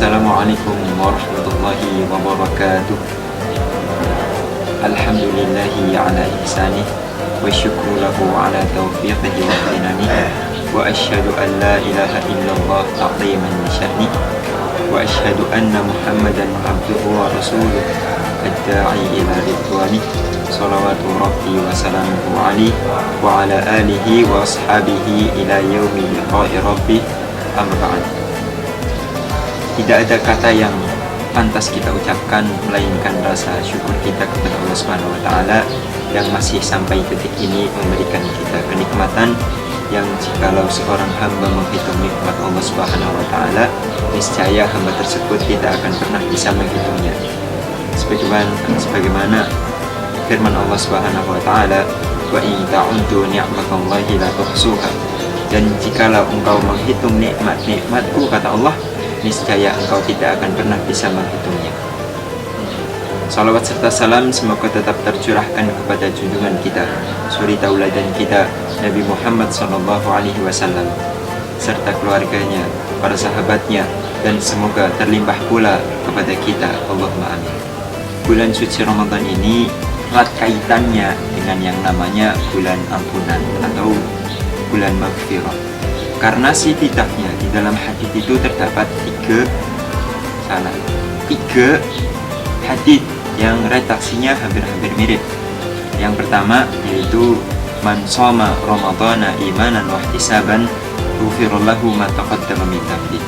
Assalamualaikum warahmatullahi wabarakatuh. Alhamdulillahi ala ihsanih wa syukru lahu ala taufiqihi wa amtinanih. Wa asyhadu an la ilaha illallah ta'ziman li sya'nih. Wa asyhadu anna Muhammadan abduhu wa rasuluh ad-da'i ila ridwanih. Salawatu rabbi wa salamuhu alaihi wa ala alihi wa ashabihi ila yaumi liqa'i rabbih. Amma ba'd. Tidak ada kata yang pantas kita ucapkan melainkan rasa syukur kita kepada Allah Subhanahu wa taala yang masih sampai detik ini memberikan kita kenikmatan yang jikalau seorang hamba menghitung nikmat Allah Subhanahu wa taala, niscaya hamba tersebut tidak akan pernah bisa menghitungnya. Sebagaimana firman Allah Subhanahu wa taala, "Wa in ta'uddu ni'matallahi la tuhsuha." Dan jikalau engkau menghitung nikmat-nikmatku, kata Allah, niscaya engkau tidak akan pernah bisa menghitungnya. Salawat serta salam semoga tetap tercurahkan kepada junjungan kita, suri tauladan kita, Nabi Muhammad SAW, serta keluarganya, para sahabatnya, dan semoga terlimpah pula kepada kita. Allahumma amin. Bulan suci Ramadan ini erat kaitannya dengan yang namanya bulan ampunan atau bulan maghfirah. Karena setidaknya di dalam hadis itu terdapat tiga hadis yang redaksinya hampir-hampir mirip. Yang pertama yaitu man shoma ramadhana imanan wa ihtisaban ghufira lahu ma taqaddama min dhanbi.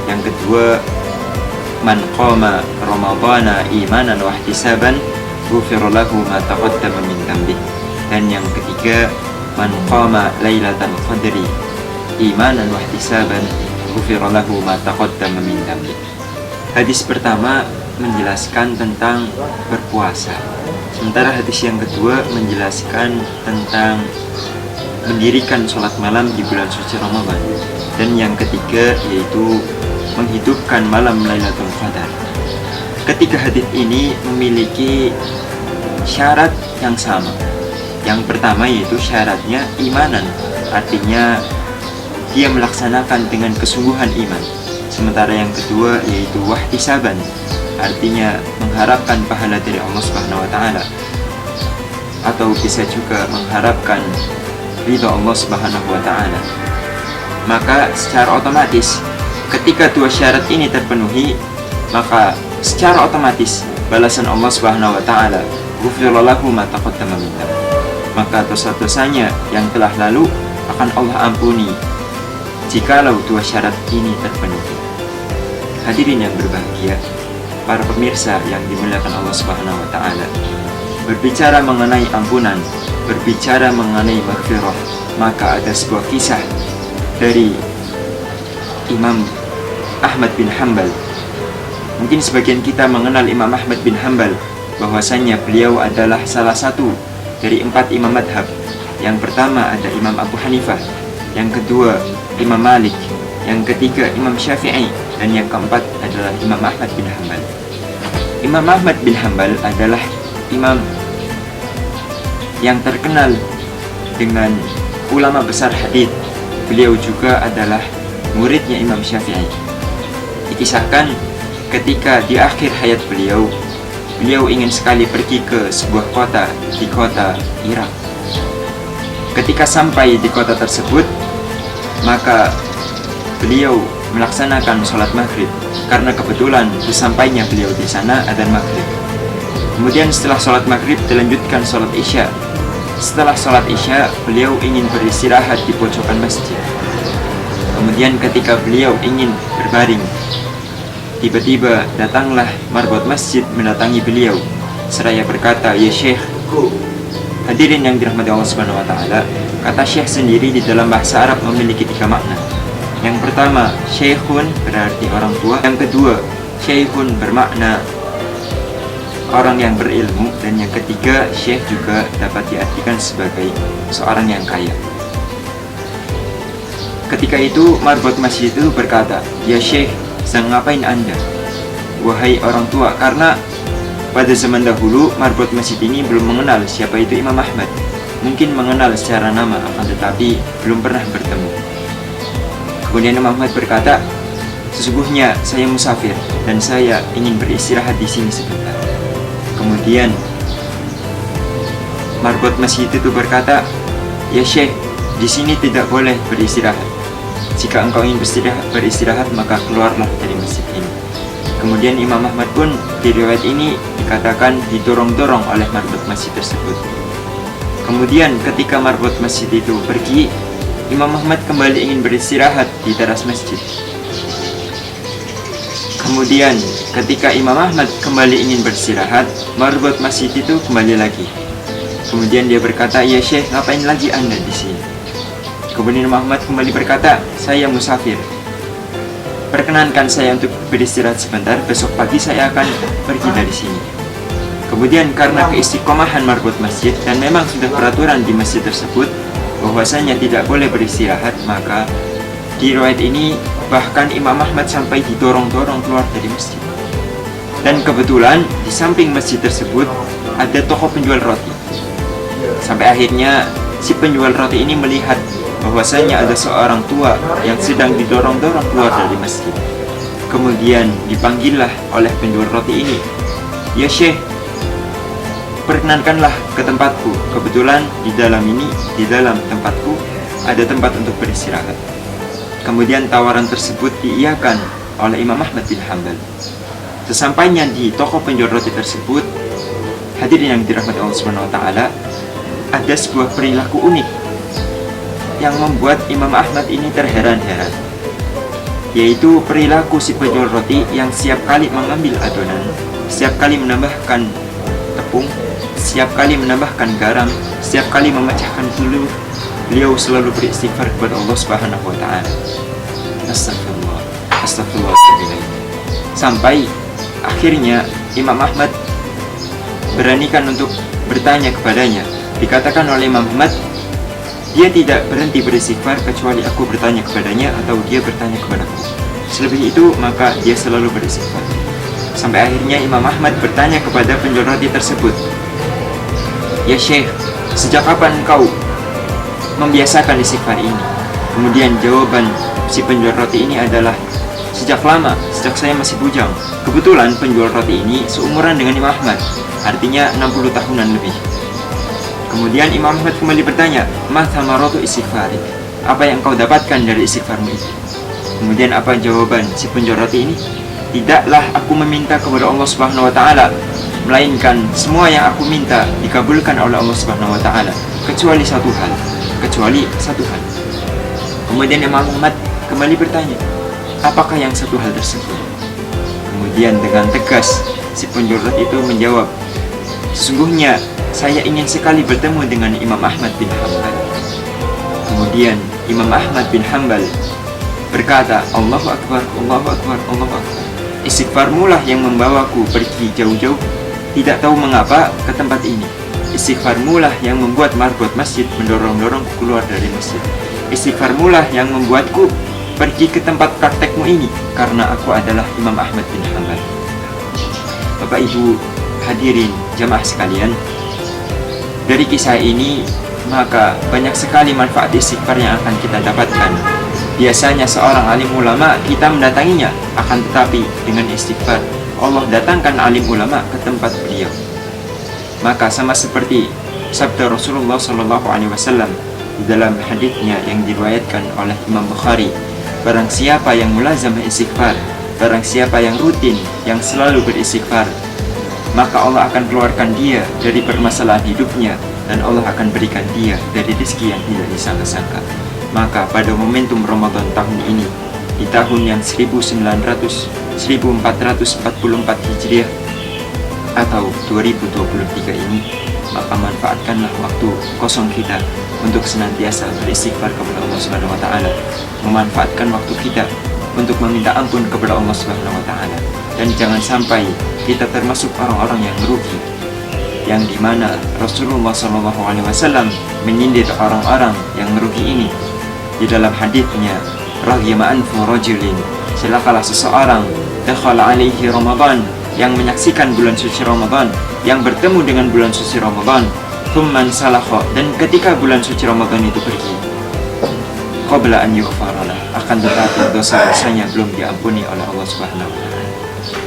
Yang kedua man qama ramadhana imanan wa ihtisaban ghufira lahu ma taqaddama min dhanbi. Dan yang ketiga man qama lailatal qadri imanan wa ihtisaban ghufira lahu ma taqaddama min dhanbi. Hadis pertama menjelaskan tentang berpuasa, sementara hadis yang kedua menjelaskan tentang mendirikan sholat malam di bulan suci Ramadan, dan yang ketiga yaitu menghidupkan malam Lailatul Qadar. Ketiga hadis ini memiliki syarat yang sama. Yang pertama yaitu syaratnya imanan, artinya dia melaksanakan dengan kesungguhan iman. Sementara yang kedua yaitu wahtisaban, artinya mengharapkan pahala dari Allah Subhanahu wa taala, atau bisa juga mengharapkan ridha Allah Subhanahu wa taala. Maka secara otomatis ketika dua syarat ini terpenuhi, maka secara otomatis balasan Allah Subhanahu wa taala, ghufira lahu ma taqaddama min dhanbi, maka dosa-dosanya yang telah lalu akan Allah ampuni jikalau dua syarat ini terpenuhi. Hadirin yang berbahagia, para pemirsa yang dimuliakan Allah Subhanahu wa taala, berbicara mengenai ampunan, berbicara mengenai maghfirah, maka ada sebuah kisah dari Imam Ahmad bin Hanbal. Mungkin sebagian kita mengenal Imam Ahmad bin Hanbal, bahwasannya beliau adalah salah satu dari 4 imam madhab. Yang pertama ada Imam Abu Hanifah, yang kedua Imam Malik, yang ketiga Imam Syafi'i, dan yang keempat adalah Imam Ahmad bin Hanbal. Imam Ahmad bin Hanbal adalah imam yang terkenal dengan ulama besar hadis. Beliau juga adalah muridnya Imam Syafi'i. Dikisahkan ketika di akhir hayat beliau ingin sekali pergi ke sebuah kota di kota Irak. Ketika sampai di kota tersebut, maka beliau melaksanakan sholat maghrib, karena kebetulan sesampainya beliau di sana adzan maghrib. Kemudian setelah sholat maghrib dilanjutkan sholat isya. Setelah sholat isya beliau ingin beristirahat di pojokan masjid. Kemudian ketika beliau ingin berbaring, tiba-tiba datanglah marbot masjid mendatangi beliau seraya berkata, "Ya Syekh." Hadirin yang dirahmati Allah Subhanahu wa taala, kata Syekh sendiri di dalam bahasa Arab memiliki 3 makna. Yang pertama, syekhun berarti orang tua. Yang kedua, syekhun bermakna orang yang berilmu. Dan yang ketiga, syekh juga dapat diartikan sebagai seorang yang kaya. Ketika itu marbot masjid itu berkata, "Ya Syekh, sedang ngapain Anda?" Wahai orang tua, karena pada zaman dahulu marbot masjid ini belum mengenal siapa itu Imam Ahmad. Mungkin mengenal secara nama, akan tetapi belum pernah bertemu. Kemudian Imam Ahmad berkata, sesungguhnya saya musafir dan saya ingin beristirahat di sini sebentar. Kemudian marbot masjid itu berkata, ya Syekh, di sini tidak boleh beristirahat. Jika engkau ingin beristirahat maka keluarlah dari masjid ini. Kemudian Imam Ahmad pun di riwayat ini dikatakan didorong-dorong oleh marbot masjid tersebut. Kemudian ketika marbot masjid itu pergi, Imam Ahmad kembali ingin beristirahat di teras masjid. Kemudian ketika Imam Ahmad kembali ingin beristirahat, marbot masjid itu kembali lagi. Kemudian dia berkata, ya Syekh, ngapain lagi Anda di sini? Kemudian Imam Ahmad kembali berkata, saya musafir, perkenankan saya untuk beristirahat sebentar, besok pagi saya akan pergi dari sini. Kemudian karena keistiqomahan marbot masjid dan memang sudah peraturan di masjid tersebut bahwasanya tidak boleh beristirahat, maka di riwayat ini bahkan Imam Ahmad sampai didorong-dorong keluar dari masjid. Dan kebetulan di samping masjid tersebut ada toko penjual roti. Sampai akhirnya si penjual roti ini melihat bahwasanya ada seorang tua yang sedang didorong-dorong keluar dari masjid. Kemudian dipanggillah oleh penjual roti ini, ya Syekh, perkenankanlah ke tempatku. Kebetulan di dalam tempatku ada tempat untuk beristirahat. Kemudian tawaran tersebut diiyakan oleh Imam Ahmad bin Hanbal. Sesampainya di toko penjual roti tersebut, hadirin yang dirahmati Allah Subhanahu wa taala, ada sebuah perilaku unik yang membuat Imam Ahmad ini terheran-heran, yaitu perilaku si penjual roti yang setiap kali mengambil adonan, setiap kali menambahkan tepung, setiap kali menambahkan garam, setiap kali memecahkan telur, beliau selalu beristighfar kepada Allah Subhanahu wa taala. Astagfirullah, astagfirullah. Sampai akhirnya Imam Ahmad beranikan untuk bertanya kepadanya. Dikatakan oleh Imam Ahmad, dia tidak berhenti beristighfar kecuali aku bertanya kepadanya atau dia bertanya kepadaku. Selebih itu maka dia selalu beristighfar. Sampai akhirnya Imam Ahmad bertanya kepada penjual roti tersebut, ya Syekh, sejak kapan engkau membiasakan istighfar ini? Kemudian jawaban si penjual roti ini adalah, sejak lama, sejak saya masih bujang. Kebetulan penjual roti ini seumuran dengan Imam Ahmad, artinya 60 tahunan lebih. Kemudian Imam Ahmad kembali bertanya, ma thamaratu istighfari, apa yang kau dapatkan dari istighfarmu itu? Kemudian apa jawaban si penjual roti ini? Tidaklah aku meminta kepada Allah Subhanahu wa taala, melainkan semua yang aku minta dikabulkan oleh Allah Subhanahu wa taala, kecuali satu hal. Kemudian Imam Ahmad kembali bertanya, apakah yang satu hal tersebut? Kemudian dengan tegas si penjual roti itu menjawab, sesungguhnya saya ingin sekali bertemu dengan Imam Ahmad bin Hanbal. Kemudian Imam Ahmad bin Hanbal berkata, Allahu Akbar, Allahu Akbar, Allahu Akbar. Istighfarmu lah yang membawaku pergi jauh-jauh, tidak tahu mengapa, ke tempat ini. Istighfarmu lah yang membuat marbot masjid mendorong-dorongku keluar dari masjid. Istighfarmu lah yang membuatku pergi ke tempat praktekmu ini, karena aku adalah Imam Ahmad bin Hanbal. Bapak Ibu hadirin jamaah sekalian, dari kisah ini maka banyak sekali manfaat istighfar yang akan kita dapatkan. Biasanya seorang alim ulama kita mendatanginya, akan tetapi dengan istighfar Allah datangkan alim ulama ke tempat beliau. Maka sama seperti sabda Rasulullah SAW di dalam haditsnya yang diriwayatkan oleh Imam Bukhari, barang siapa yang mulazam istighfar, barang siapa yang rutin, yang selalu beristighfar, maka Allah akan keluarkan dia dari permasalahan hidupnya dan Allah akan berikan dia dari rezeki yang tidak disangka-sangka. Maka pada momentum Ramadan tahun ini, di tahun yang 1444 Hijriah atau 2023 ini, maka manfaatkanlah waktu kosong kita untuk senantiasa beristighfar kepada Allah Subhanahu wa taala, memanfaatkan waktu kita untuk meminta ampun kepada Allah Subhanahu wa taala, dan jangan sampai kita termasuk orang-orang yang merugi, yang dimana Rasulullah SAW menyindir orang-orang yang merugi ini di dalam haditsnya, raghima anfu rajulin, celakalah seseorang dakhala alaihi Ramadan, yang menyaksikan bulan suci Ramadan, yang bertemu dengan bulan suci Ramadan, thumman salakha, dan ketika bulan suci Ramadan itu pergi, qabla an yughfaralah, akan tetapi dosa-dosanya belum diampuni oleh Allah Subhanahu wa taala.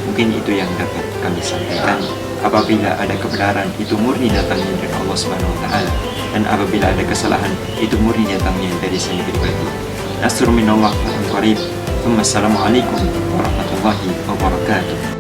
Mungkin itu yang dapat kami sampaikan. Apabila ada kebenaran, itu murni datangnya dari Allah Subhanahu wa taala, dan apabila ada kesalahan, itu murni datangnya dari saya pribadi. Nasrun minallah wa qarib. Wassalamualaikum warahmatullahi wabarakatuh.